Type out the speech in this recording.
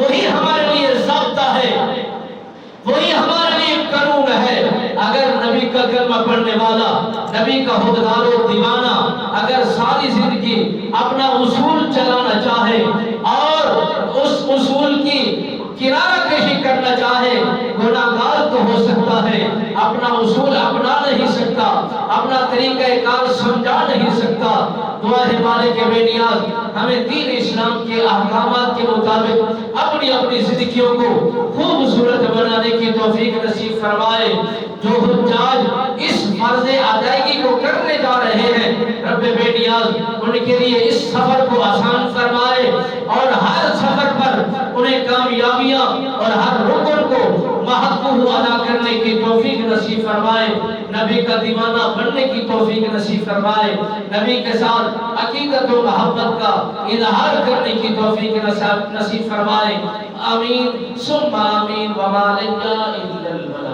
وہی ہمارے لیے ضابطہ ہے، وہی ہمارے لیے قانون ہے۔ اگر نبی کا کلمہ پڑھنے والا، نبی کا حقدار و دیوانہ اگر ساری زندگی اپنا اصول چلانا چاہے اور اس اصول کی کنارہ کشی کرنا چاہے، گناہگار تو ہو سکتا ہے، اپنا اصول اپنا نہیں سکتا، اپنا طریقہ کار سمجھا نہیں سکتا۔ دعا ہے مالک بے نیاز ہمیں دین اسلام کے احکامات کے مطابق اپنی اپنی زندگیوں کو خوبصورت بنانے کی توفیق نصیب فرمائے۔ جو حجاج اس فرض ادائیگی کو کرنے جا رہے ہیں، رب بے نیاز ان کے لیے اس سفر کو آسان فرمائے اور ہر سفر پر انہیں کامیابیاں اور ہر رکن کو محقق ادا کرنے کی توفیق نصیب فرمائے۔ نبی کا دیوانہ بننے کی توفیق نصیب فرمائے، نبی کے ساتھ عقیدت و محبت کا اظہار کرنے کی توفیق نصیب فرمائے۔ آمین ثم آمین وما لنا الا البلاغ۔